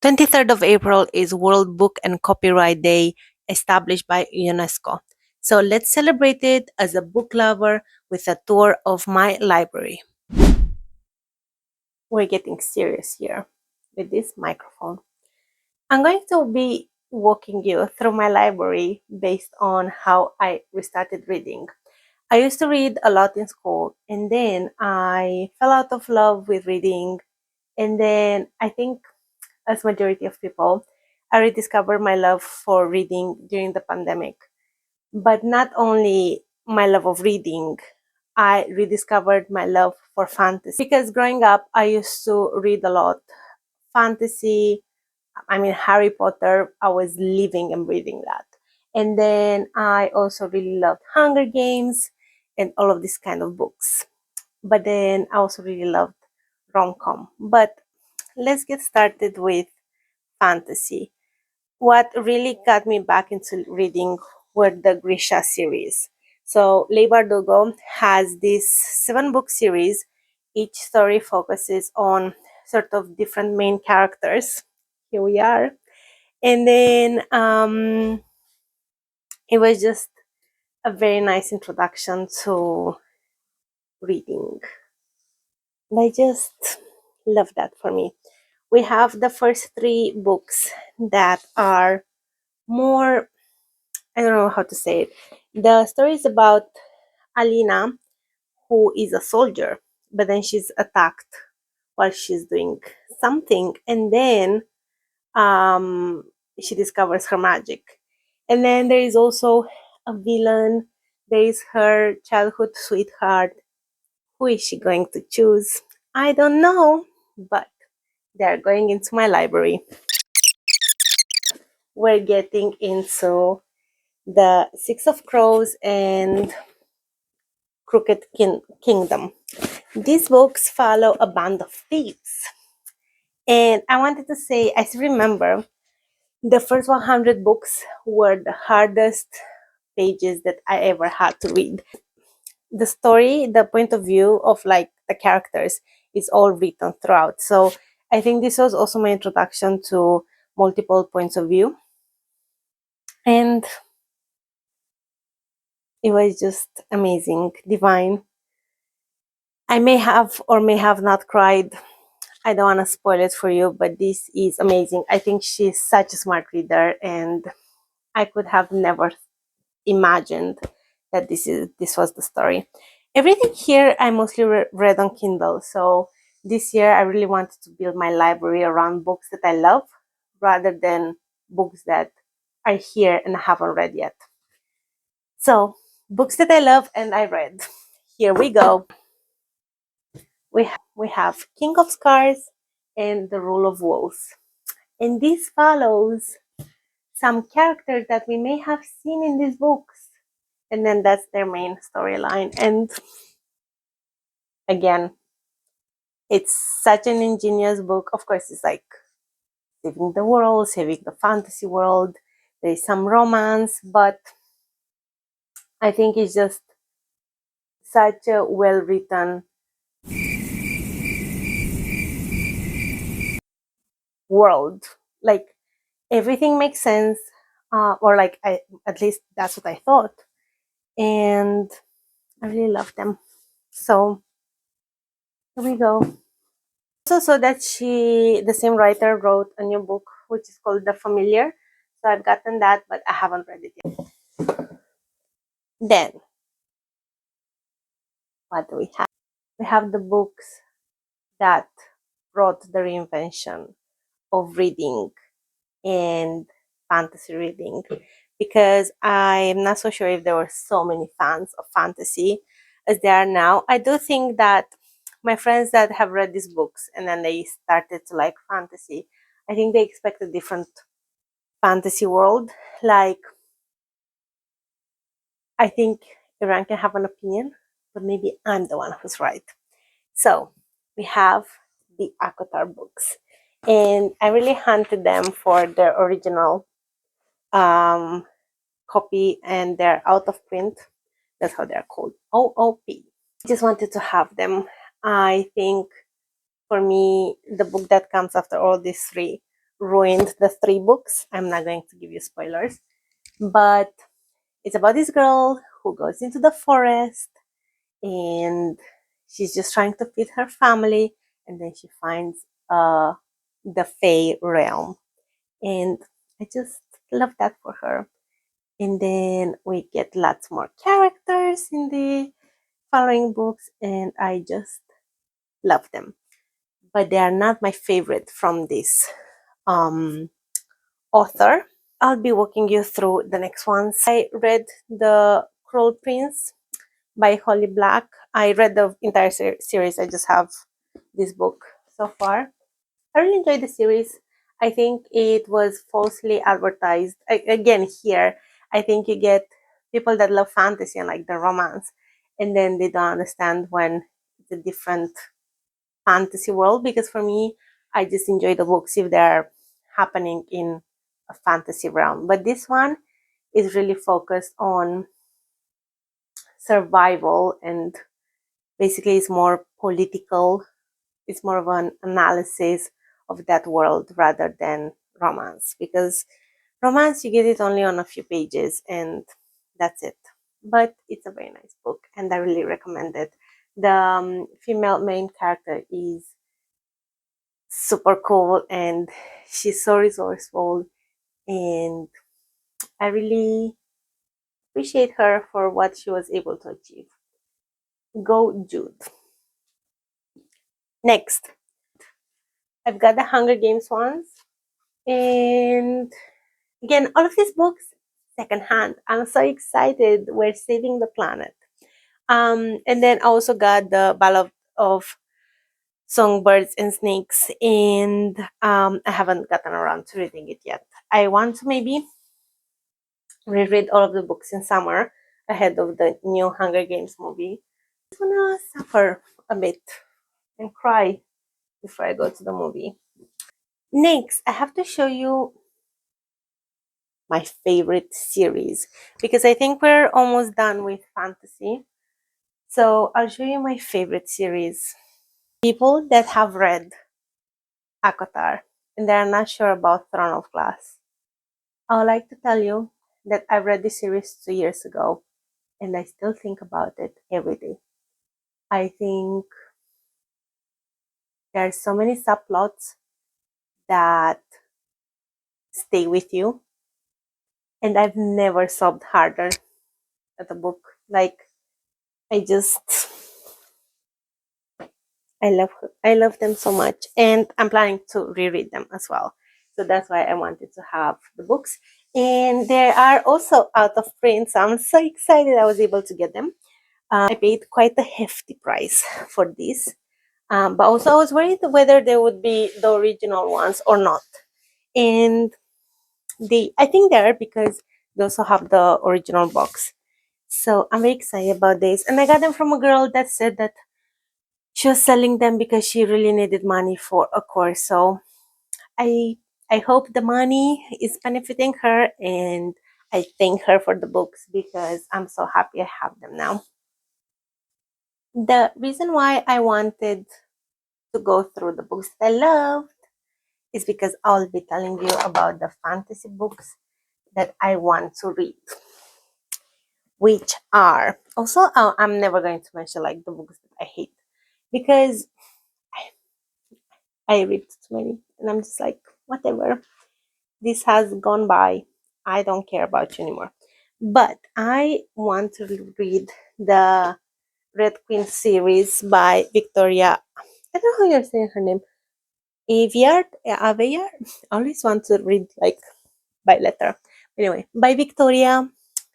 23rd of April is World Book and Copyright Day established by UNESCO. So let's celebrate it as a book lover with a tour of my library. We're getting serious here with this microphone. I'm going to be walking you through my library based on how I restarted reading. I used to read a lot in school, and then I fell out of love with reading, and then I think, as majority of people, I rediscovered my love for reading during the pandemic. But not only my love of reading, I rediscovered my love for fantasy. Because growing up, I used to read a lot. Fantasy, Harry Potter, I was living and breathing that. And then I also really loved Hunger Games and all of these kind of books. But then I also really loved rom-com. But let's get started with fantasy. What really got me back into reading were the Grisha series. So Leigh Bardugo has this 7-book series. Each story focuses on sort of different main characters. Here we are. And then it was just a very nice introduction to reading. And I just love that for me. We have the first 3 books that are more, I don't know how to say it. The story is about Alina, who is a soldier, but then she's attacked while she's doing something, and then she discovers her magic. And then there is also a villain. There is her childhood sweetheart. Who is she going to choose? I don't know, but they're going into my library. We're getting into the Six of Crows and Crooked Kingdom. These books follow a band of thieves. And I wanted to say, I still remember the first 100 books were the hardest pages that I ever had to read. The story, the point of view of like the characters is all written throughout. So I think this was also my introduction to multiple points of view. And it was just amazing, divine. I may have or may have not cried. I don't want to spoil it for you, but this is amazing. I think she's such a smart reader, and I could have never imagined that this was the story. Everything here I mostly read on Kindle, so this year I really wanted to build my library around books that I love rather than books that are here and I haven't read yet. So, books that I love and I read. Here we go. We have King of Scars and The Rule of Wolves. And this follows some characters that we may have seen in these books. And then that's their main storyline. And again, it's such an ingenious book. Of course, it's like saving the world, saving the fantasy world. There's some romance, but I think it's just such a well-written world. Like everything makes sense, or like at least that's what I thought, and I really love them. So here we go. Also, so that the same writer wrote a new book which is called The Familiar. So I've gotten that, but I haven't read it yet. Then, what do we have? We have the books that brought the reinvention of reading and fantasy reading, because I'm not so sure if there were so many fans of fantasy as there are now. I do think that my friends that have read these books and then they started to like fantasy, I think they expect a different fantasy world. Like, I think Iran can have an opinion, but maybe I'm the one who's right. So we have the Akotar books, and I really hunted them for their original copy, and they're out of print. That's how they're called, OOP. Just wanted to have them. I think for me, the book that comes after all these 3 ruined the three books. I'm not going to give you spoilers, but it's about this girl who goes into the forest and she's just trying to feed her family, and then she finds the Fae realm, and I just love that for her. And then we get lots more characters in the following books, and I just love them. But they are not my favorite from this um, author. I'll be walking you through the next ones. I read The Cruel Prince by Holly Black. I read the entire series. I just have this book so far. I really enjoyed the series. I think it was falsely advertised. Again, here, I think you get people that love fantasy and like the romance, and then they don't understand when it's a different fantasy world. Because for me, I just enjoy the books if they're happening in a fantasy realm. But this one is really focused on survival, and basically it's more political. It's more of an analysis of that world rather than romance, because romance you get it only on a few pages and that's it. But it's a very nice book and I really recommend it. The female main character is super cool and she's so resourceful, and I really appreciate her for what she was able to achieve. Go Jude. Next, I've got the Hunger Games ones, and again, all of these books secondhand. I'm so excited. We're saving the planet. And then I also got the Ballad of Songbirds and Snakes, and I haven't gotten around to reading it yet. I want to maybe reread all of the books in summer ahead of the new Hunger Games movie. I just wanna suffer a bit and cry before I go to the movie. Next, I have to show you my favorite series because I think we're almost done with fantasy. So I'll show you my favorite series. People that have read Akotar and they are not sure about Throne of Glass. I would like to tell you that I read this series 2 years ago and I still think about it every day. I think there are so many subplots that stay with you, and I've never sobbed harder at a book. Like, I just I love them so much, and I'm planning to reread them as well. So that's why I wanted to have the books, and they are also out of print. So I'm so excited I was able to get them. I paid quite a hefty price for this, but also I was worried whether they would be the original ones or not. And I think they are, because they also have the original box. So I'm very excited about this, and I got them from a girl that said that she was selling them because she really needed money for a course. So I I hope the money is benefiting her, and I thank her for the books because I'm so happy I have them now. The reason why I wanted to go through the books that I loved is because I'll be telling you about the fantasy books that I want to read, which are also I'm never going to mention like the books that I hate, because I read too many and I'm just like, whatever. This has gone by. I don't care about you anymore. But I want to read the Red Queen series by Victoria. I don't know how you're saying her name. Aveyard? Aveyard? I always want to read like by letter. Anyway, by Victoria.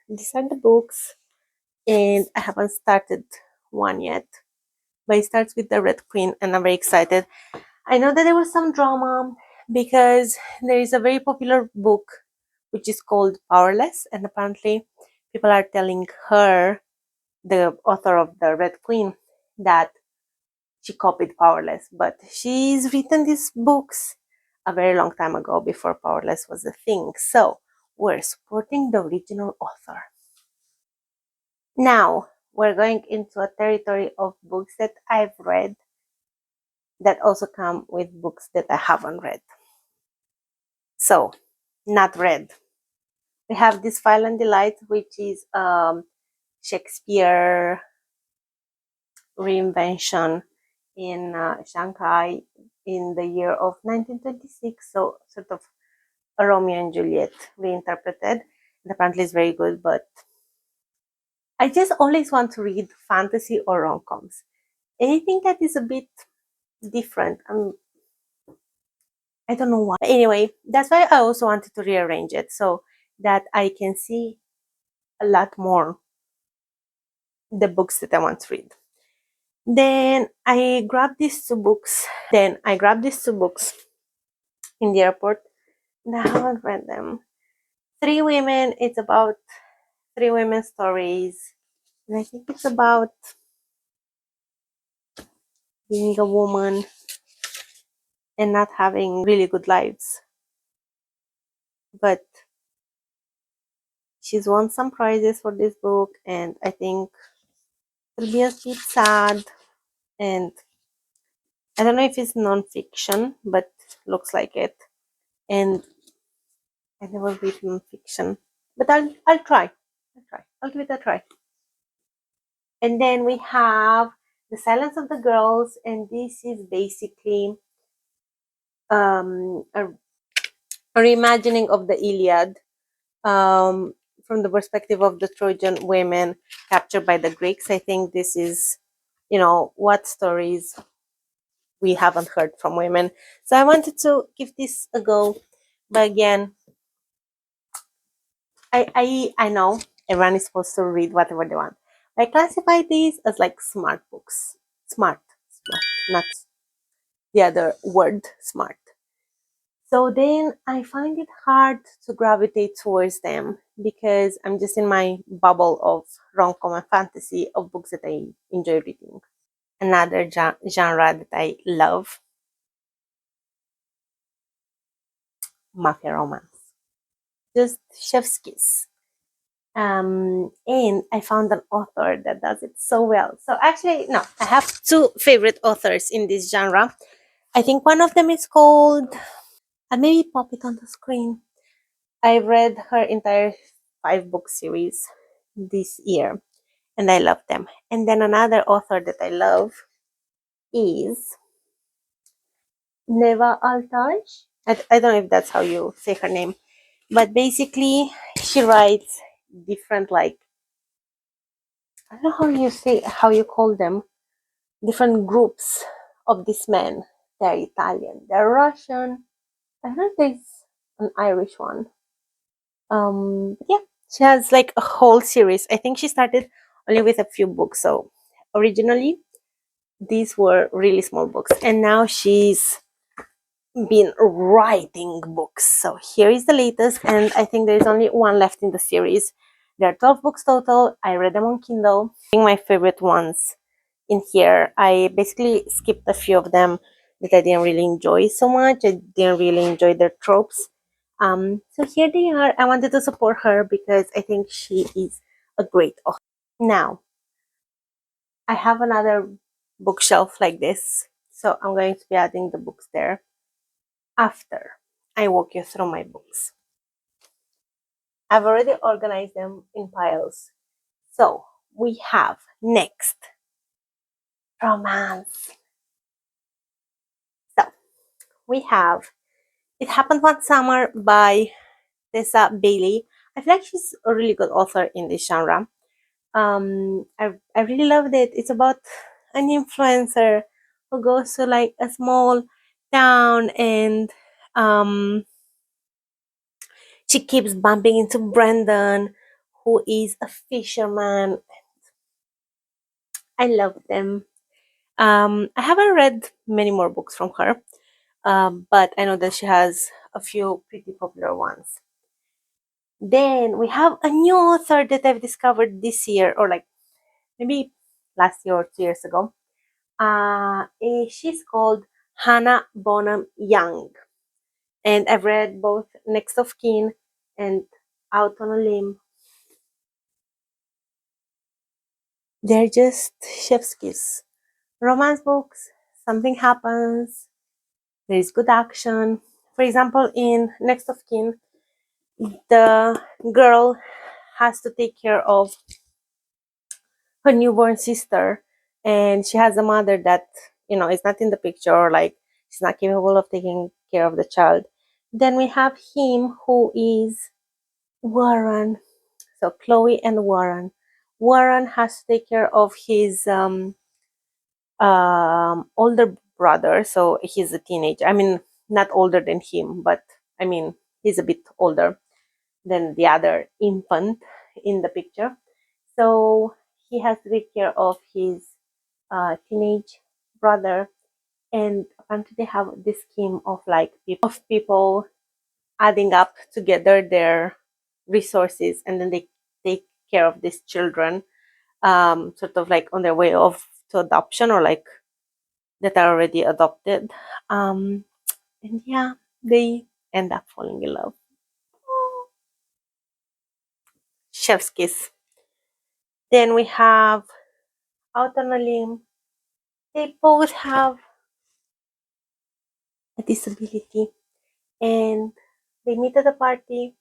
These are the books, and I haven't started one yet. But it starts with the Red Queen, and I'm very excited. I know that there was some drama because there is a very popular book which is called Powerless, and apparently people are telling her, the author of the Red Queen, that she copied Powerless, but she's written these books a very long time ago before Powerless was a thing. So we're supporting the original author. Now we're going into a territory of books that I've read that also come with books that I haven't read. So, not read. We have this File and Delight, which is Shakespeare reinvention in Shanghai in the year of 1926. So, sort of a Romeo and Juliet reinterpreted. And apparently, it's very good, but I just always want to read fantasy or rom coms. Anything that is a bit different. I don't know why. Anyway, that's why I also wanted to rearrange it so that I can see a lot more the books that I want to read. Then I grabbed these two books. In the airport. And I haven't read them. Three Women. It's about three women's stories. And I think it's about being a woman and not having really good lives. But she's won some prizes for this book, and I think it'll be a bit sad. And I don't know if it's non-fiction, but looks like it. And I never read non-fiction, but I'll try. I'll give it a try. And then we have The Silence of the Girls, and this is basically a reimagining of the Iliad from the perspective of the Trojan women captured by the Greeks. I think this is, what stories we haven't heard from women. So I wanted to give this a go. But again, I know everyone is supposed to read whatever they want. I classify these as like smart books. Smart, not the other word, smart. So then I find it hard to gravitate towards them because I'm just in my bubble of rom-com and fantasy of books that I enjoy reading. Another genre that I love, mafia romance. Just chef's kiss. And I found an author that does it so well. So actually, no, I have two favorite authors in this genre. I think one of them is called, I'll maybe pop it on the screen. I read her entire 5-book series this year, and I love them. And then another author that I love is Neva Altaj. I don't know if that's how you say her name, but basically she writes different, like, I don't know how you call them, different groups of these men. They're Italian, they're Russian. I don't know if there's an Irish one. But yeah, she has like a whole series. I think she started only with a few books. So originally these were really small books, and now she's been writing books. So here is the latest, and I think there's only one left in the series. There are 12 books total. I read them on Kindle. I think my favorite ones in here, I basically skipped a few of them that I didn't really enjoy so much. I didn't really enjoy their tropes. So here they are. I wanted to support her because I think she is a great author. Now, I have another bookshelf like this, so I'm going to be adding the books there after I walk you through my books. I've already organized them in piles. So we have next romance. So we have It Happened One Summer by Tessa Bailey. I feel like she's a really good author in this genre. I really loved it. It's about an influencer who goes to like a small town, and she keeps bumping into Brendan, who is a fisherman. I love them. I haven't read many more books from her, but I know that she has a few pretty popular ones. Then we have a new author that I've discovered this year, or like maybe last year or 2 years ago. She's called Hannah Bonam-Young, and I've read both Next of Kin and Out on a Limb. They're just chef's kiss. Romance books, something happens, there is good action, For example, in Next of Kin, the girl has to take care of her newborn sister, and she has a mother that is not in the picture, or like she's not capable of taking care of the child. Then we have him, who is Warren. So Chloe and Warren. Warren has to take care of his older brother. So he's a teenager. I mean, not older than him, but I mean, he's a bit older than the other infant in the picture. So he has to take care of his teenage brother, and apparently they have this scheme of like people adding up together their resources, and then they take care of these children, sort of like on their way off to adoption, or like that are already adopted. And yeah, they end up falling in love. Chef's kiss. Then we have Out on a Limb. They both have a disability, and they meet at a party.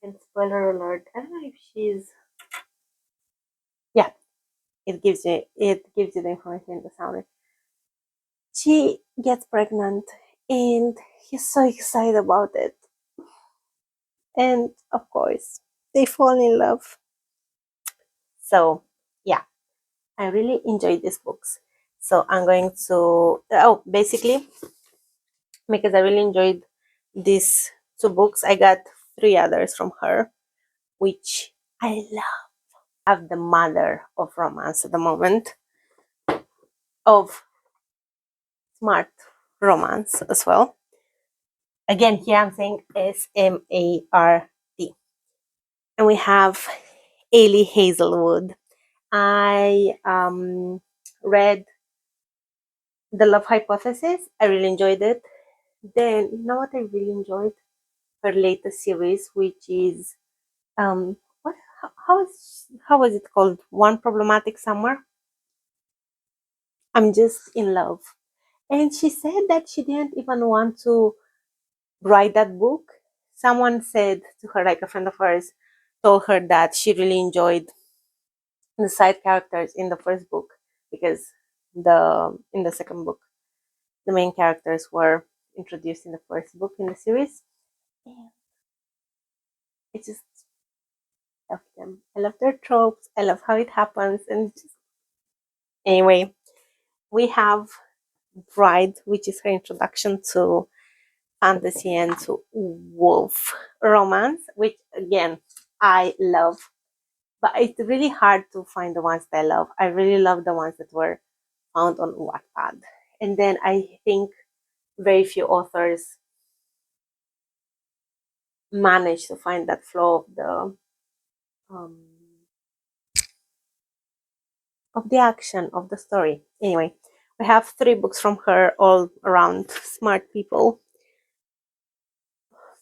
And spoiler alert, I don't know if she's, yeah, it gives you the information in the summary. She gets pregnant, and he's so excited about it. And of course, they fall in love. So yeah, I really enjoyed these books. So I'm going to basically, because I really enjoyed these two books, I got three others from her, which I love. I have the mother of romance at the moment, of smart romance as well. Again, here I'm saying SMART. And we have Ailey Hazelwood. I read The Love Hypothesis. I really enjoyed it. Then, you know what I really enjoyed? Her latest series, which is what? How was it called? One Problematic Summer. I'm just in love. And she said that she didn't even want to write that book. Someone said to her, like a friend of hers, told her that she really enjoyed the side characters in the first book, because in the second book the main characters were introduced in the first book in the series. And I just love them. I love their tropes. I love how it happens. And just, anyway, we have Bride, which is her introduction to fantasy and to wolf romance, which again I love. But it's really hard to find the ones that I love. I really love the ones that were found on Wattpad. And then I think very few authors manage to find that flow um, of the action of the story. Anyway, we have three books from her, all around smart people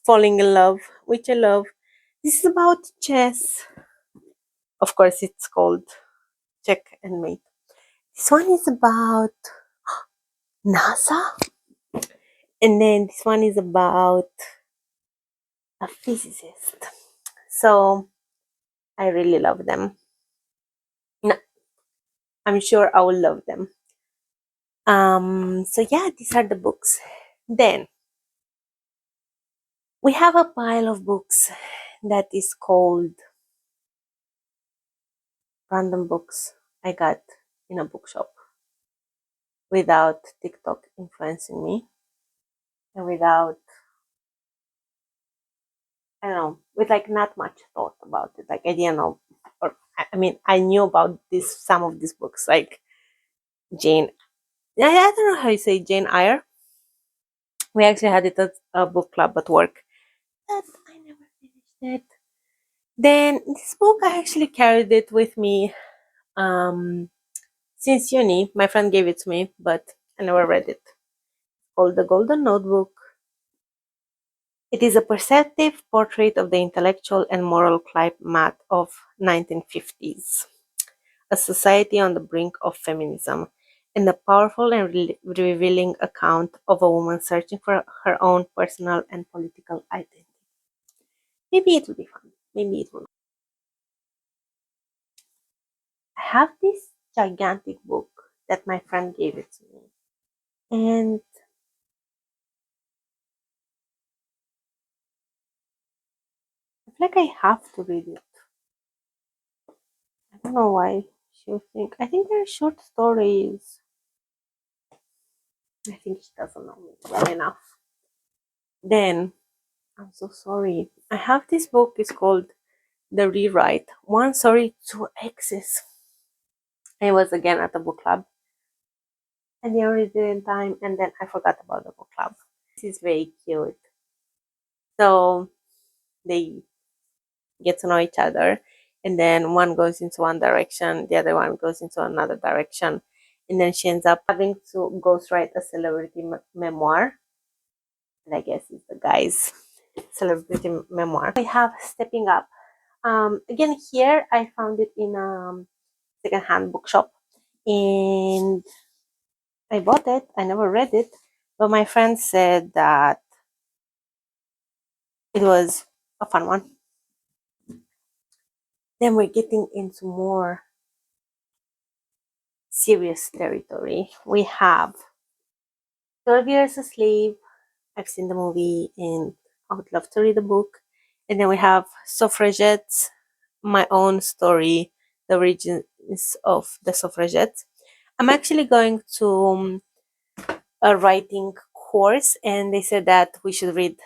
falling in love, which I love. This is about chess. Of course, it's called Check and Mate. This one is about NASA, and then this one is about a physicist. So I really love them. No, I'm sure I will love them. So yeah, these are the books. Then we have a pile of books that is called random books I got in a bookshop without TikTok influencing me, and without, I don't know, with like not much thought about it. Like I didn't know, or I mean, I knew about some of these books, like Jane. I don't know how you say Jane Eyre. We actually had it at a book club at work, but I never finished it. Then this book, I actually carried it with me since uni. My friend gave it to me, but I never read it. It's called The Golden Notebook. It is a perceptive portrait of the intellectual and moral climate of 1950s, a society on the brink of feminism. and a powerful and revealing account of a woman searching for her own personal and political identity. Maybe it will be fun. Maybe it will. I have this gigantic book that my friend gave it to me, and I feel like I have to read it. I don't know why she would think. I think they're short stories. I think she doesn't know me well enough. Then, I'm so sorry. I have this book. It's called The Rewrite. One Sorry, Two Exes. I was again at the book club, and they already did in time, and then I forgot about the book club. This is very cute. So they get to know each other, and then one goes into one direction, the other one goes into another direction, and then she ends up having to ghostwrite a celebrity memoir. And I guess it's the guy's celebrity memoir. We have Stepping Up. Again, here I found it in a secondhand bookshop, and I bought it. I never read it, but my friend said that it was a fun one. Then we're getting into more serious territory. We have 12 Years a Slave. I've seen the movie and I would love to read the book. And then we have Suffragette, My Own Story, The Origins of the Suffragettes. I'm actually going to a writing course, and they said that we should read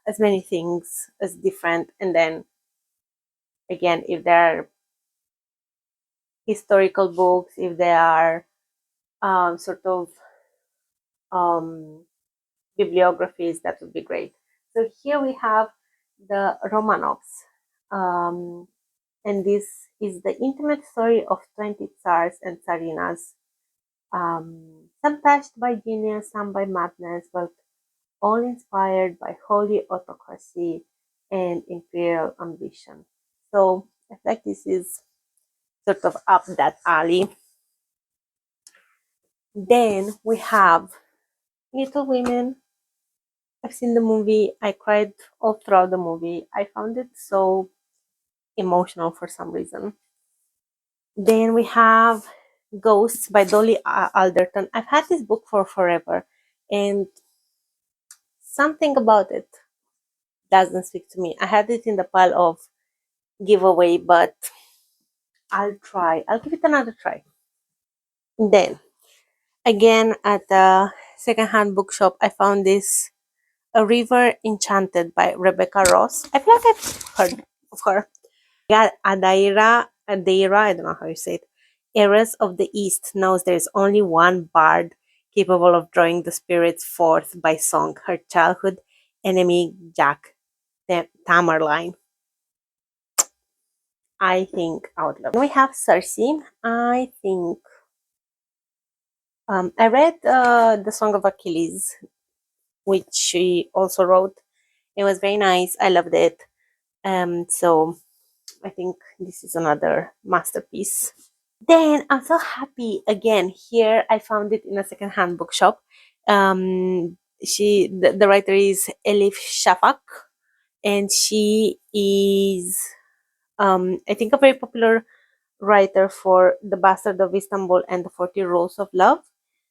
as many things as different. And then again, if there are historical books, if there are sort of um, bibliographies, that would be great. So here we have the Romanovs, um, and this is the intimate story of 20 tsars and tsarinas, some touched by genius, some by madness, but all inspired by holy autocracy and imperial ambition. So I feel like this is sort of up that alley. Then we have Little Women. I've seen the movie. I cried all throughout the movie. I found it so emotional for some reason. Then we have Ghosts by Dolly Alderton. I've had this book for forever, and something about it doesn't speak to me. I had it in the pile of giveaway, but I'll try. I'll give it another try. Then, again, at the secondhand bookshop, I found this A River Enchanted by Rebecca Ross. I feel like I've heard of her. Yeah, Adaira, I don't know how you say it. Heiress of the East knows there is only one bard capable of drawing the spirits forth by song, her childhood enemy, Jack Tamerlane. I think I would love it. We have Cersei. I think I read The Song of Achilles, which she also wrote. It was very nice. I loved it. So I think this is another masterpiece. Then I'm so happy again. Here I found it in a secondhand bookshop. The writer is Elif Shafak, and she is I think a very popular writer for The Bastard of Istanbul and The 40 Rules of Love.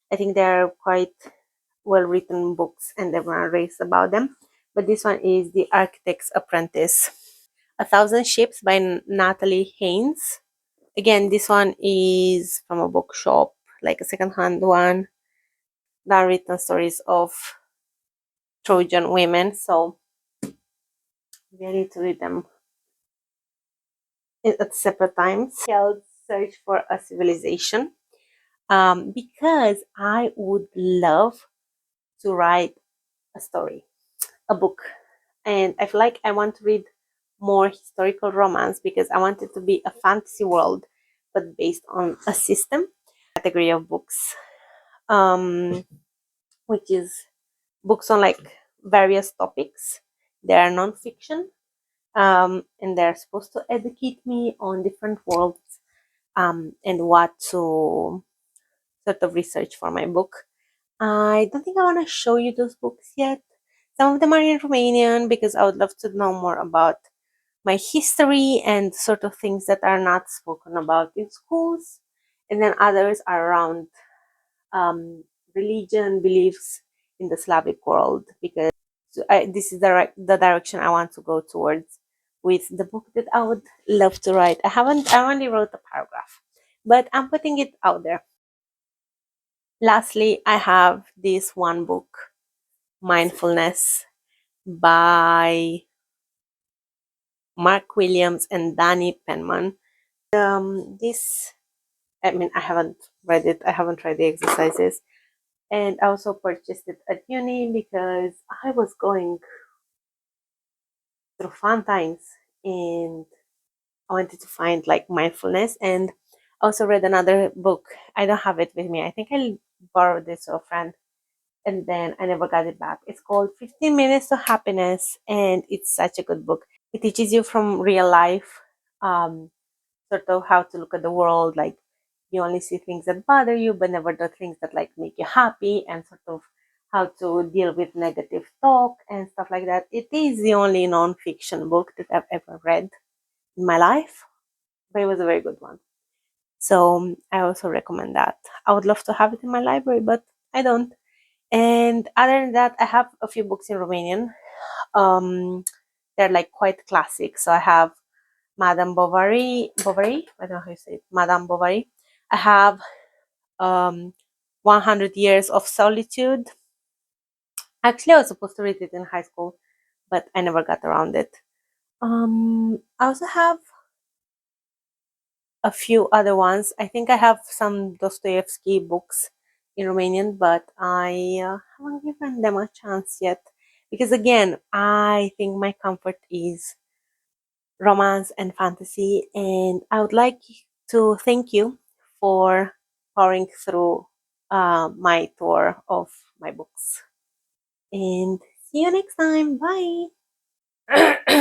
I think they are quite well written books and everyone raves about them. But this one is The Architect's Apprentice. A Thousand Ships by Natalie Haynes. Again, this one is from a bookshop, like a secondhand one. That written stories of Trojan women, so we need to read them at separate times. Held Search for a Civilization, because I would love to write a story, a book, and I feel like I want to read more historical romance because I want it to be a fantasy world, but based on a system. Category of books, which is books on like various topics. They are non-fiction, and they're supposed to educate me on different worlds, and what to sort of research for my book. I don't think I want to show you those books yet. Some of them are in Romanian because I would love to know more about my history and sort of things that are not spoken about in schools. And then others are around religion, beliefs in the Slavic world, because this is the direction I want to go towards with the book that I would love to write. I only wrote a paragraph, but I'm putting it out there. Lastly, I have this one book, Mindfulness by Mark Williams and Danny Penman. This, I mean, I haven't read it, I haven't tried the exercises, and I also purchased it at uni because I was going through fun times and I wanted to find like mindfulness. And I also read another book. I don't have it with me. I think I borrowed this from a friend and then I never got it back. It's called 15 Minutes to Happiness, and it's such a good book. It teaches you from real life, sort of how to look at the world. Like you only see things that bother you, but never the things that like make you happy, and sort of how to deal with negative talk and stuff like that. It is the only non-fiction book that I've ever read in my life, but it was a very good one. So I also recommend that. I would love to have it in my library, but I don't. And other than that, I have a few books in Romanian. They're like quite classic. So I have Madame Bovary. I don't know how you say it. Madame Bovary. I have 100 Years of Solitude. Actually, I was supposed to read it in high school, but I never got around it. I also have a few other ones. I think I have some Dostoevsky books in Romanian, but I haven't given them a chance yet. Because again, I think my comfort is romance and fantasy, and I would like to thank you for powering through my tour of my books. And see you next time. Bye.